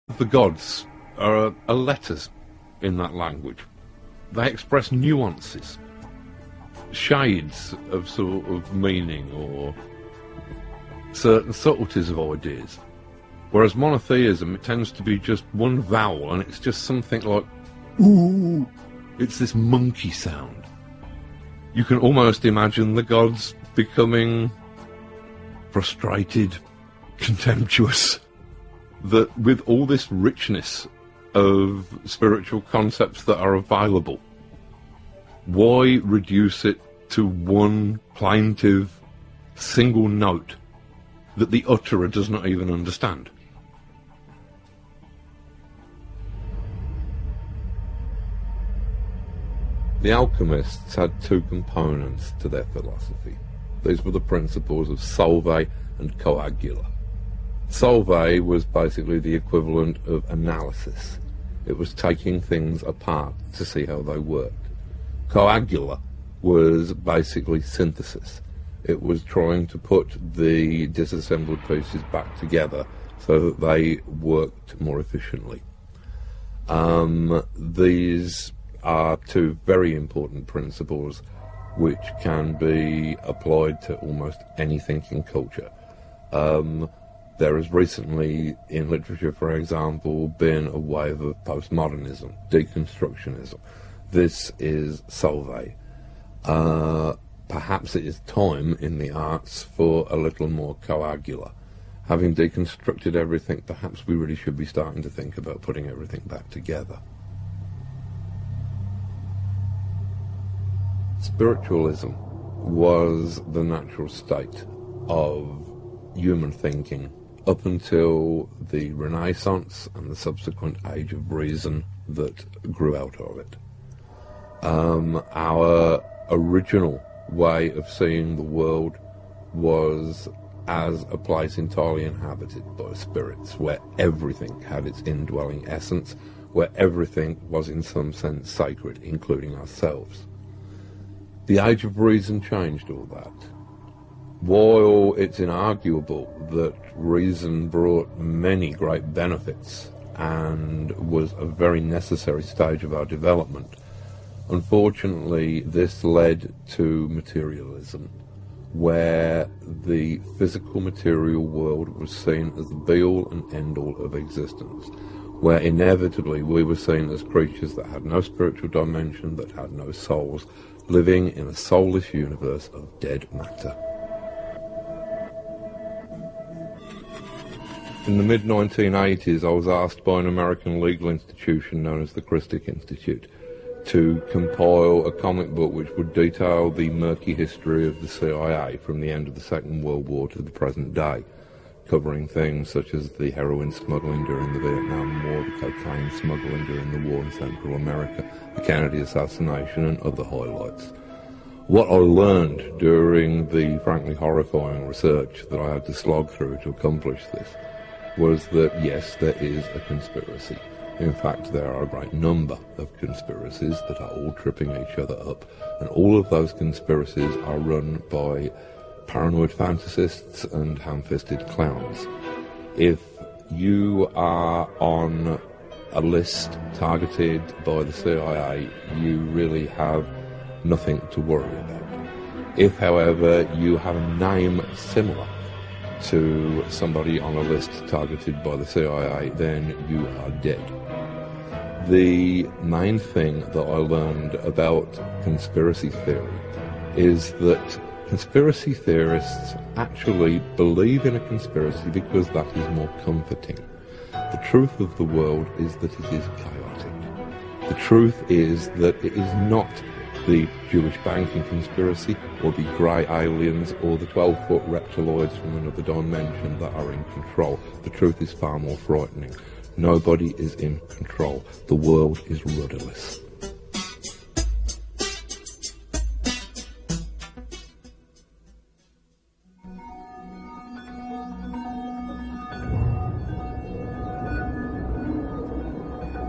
The gods are letters in that language. They express nuances, shades of sort of meaning or certain subtleties of ideas. Whereas monotheism, it tends to be just one vowel, and it's just something like, ooh, it's this monkey sound. You can almost imagine the gods becoming frustrated, contemptuous, that with all this richness of spiritual concepts that are available, why reduce it to one plaintive single note that the utterer does not even understand? The alchemists had two components to their philosophy. These were the principles of solve and coagula. Solve was basically the equivalent of analysis. It was taking things apart to see how they worked. Coagula was basically synthesis. It was trying to put the disassembled pieces back together so that they worked more efficiently. These are two very important principles which can be applied to almost any thinking culture. There has recently, in literature for example, been a wave of postmodernism, deconstructionism. This is solve. Perhaps it is time in the arts for a little more coagula. Having deconstructed everything, perhaps we really should be starting to think about putting everything back together. Spiritualism was the natural state of human thinking up until the Renaissance and the subsequent age of reason that grew out of it. Our original way of seeing the world was as a place entirely inhabited by spirits, where everything had its indwelling essence, where everything was in some sense sacred, including ourselves. The age of reason changed all that. While it's inarguable that reason brought many great benefits and was a very necessary stage of our development, unfortunately this led to materialism, where the physical material world was seen as the be-all and end-all of existence, where inevitably we were seen as creatures that had no spiritual dimension, that had no souls, living in a soulless universe of dead matter. In the mid-1980s, I was asked by an American legal institution known as the Christic Institute to compile a comic book which would detail the murky history of the CIA from the end of the Second World War to the present day, covering things such as the heroin smuggling during the Vietnam War, the cocaine smuggling during the war in Central America, the Kennedy assassination, and other highlights. What I learned during the frankly horrifying research that I had to slog through to accomplish this was that, yes, there is a conspiracy. In fact, there are a great number of conspiracies that are all tripping each other up, and all of those conspiracies are run by paranoid fantasists and ham-fisted clowns. If you are on a list targeted by the CIA, you really have nothing to worry about. If, however, you have a name similar to somebody on a list targeted by the CIA, then you are dead. The main thing that I learned about conspiracy theory is that conspiracy theorists actually believe in a conspiracy because that is more comforting. The truth of the world is that it is chaotic. The truth is that it is not the Jewish banking conspiracy or the grey aliens or the 12-foot reptiloids from another dimension that are in control. The truth is far more frightening. Nobody is in control. The world is rudderless.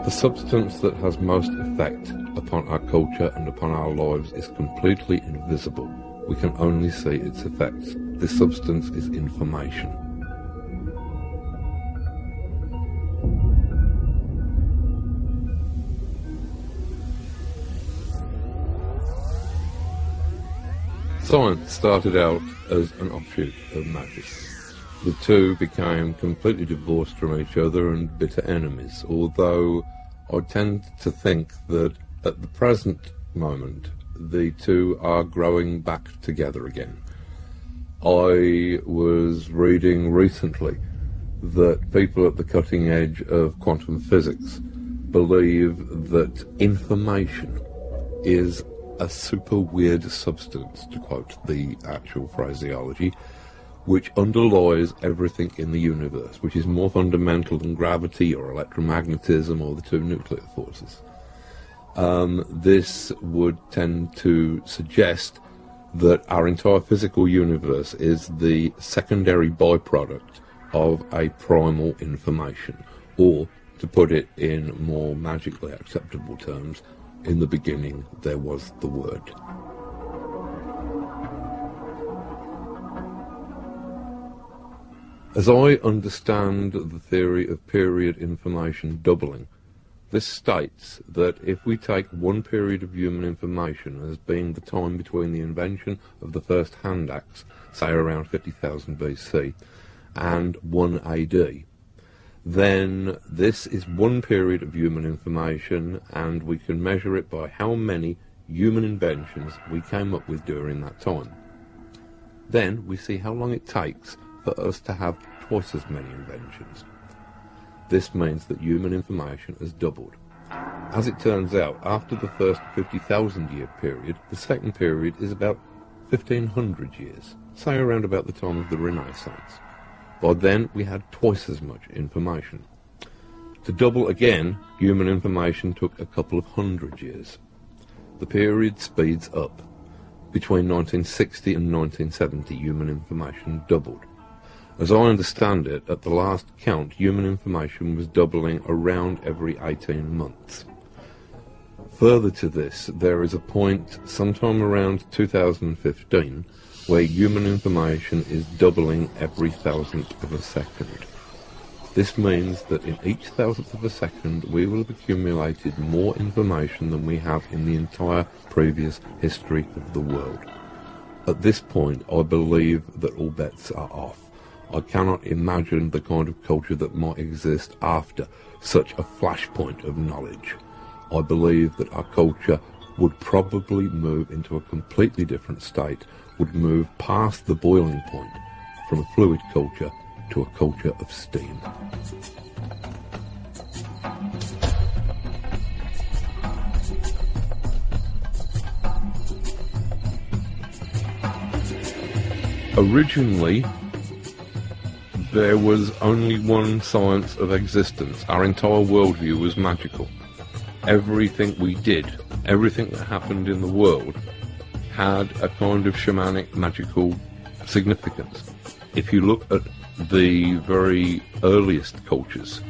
The substance that has most effect upon our culture and upon our lives is completely invisible. We can only see its effects. This substance is information. Science started out as an offshoot of magic. The two became completely divorced from each other and bitter enemies, although I tend to think that at the present moment the two are growing back together again. I was reading recently that people at the cutting edge of quantum physics believe that information is a super weird substance, to quote the actual phraseology, which underlies everything in the universe, which is more fundamental than gravity or electromagnetism or the two nuclear forces. This would tend to suggest that our entire physical universe is the secondary byproduct of a primal information, or, to put it in more magically acceptable terms, in the beginning there was the Word. As I understand the theory of period information doubling, this states that if we take one period of human information as being the time between the invention of the first hand axe, say around 50,000 BC, and 1 AD, then this is one period of human information, and we can measure it by how many human inventions we came up with during that time. Then we see how long it takes for us to have twice as many inventions. This means that human information has doubled. As it turns out, after the first 50,000 year period, the second period is about 1,500 years, say around about the time of the Renaissance. By then, we had twice as much information. To double again, human information took a couple of hundred years. The period speeds up. Between 1960 and 1970, human information doubled. As I understand it, at the last count, human information was doubling around every 18 months. Further to this, there is a point sometime around 2015 where human information is doubling every thousandth of a second. This means that in each thousandth of a second we will have accumulated more information than we have in the entire previous history of the world. At this point, I believe that all bets are off. I cannot imagine the kind of culture that might exist after such a flashpoint of knowledge. I believe that our culture would probably move into a completely different state, would move past the boiling point from a fluid culture to a culture of steam. Originally, there was only one science of existence. Our entire worldview was magical. Everything we did, everything that happened in the world, had a kind of shamanic, magical significance. If you look at the very earliest cultures,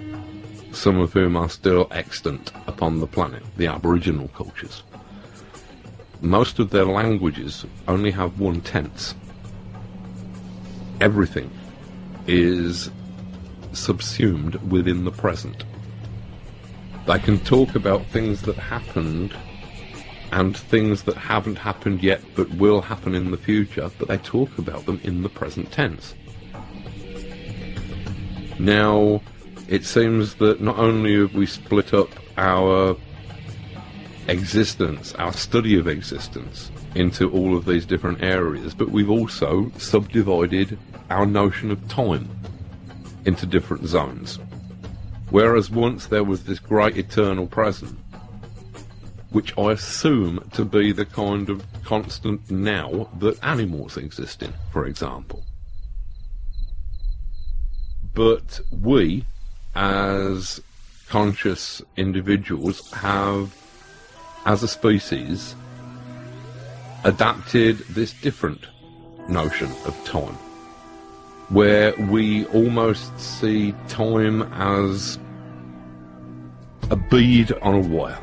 some of whom are still extant upon the planet, the Aboriginal cultures, most of their languages only have one tense. Everything is subsumed within the present. They can talk about things that happened and things that haven't happened yet but will happen in the future, but they talk about them in the present tense. Now, it seems that not only have we split up our existence, our study of existence, into all of these different areas, but we've also subdivided our notion of time into different zones. Whereas once there was this great eternal present, which I assume to be the kind of constant now that animals exist in, for example. But we, as conscious individuals, have, as a species, adapted this different notion of time, where we almost see time as a bead on a wire,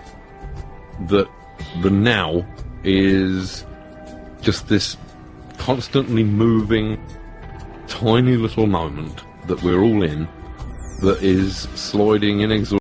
that the now is just this constantly moving tiny little moment that we're all in, that is sliding inexorably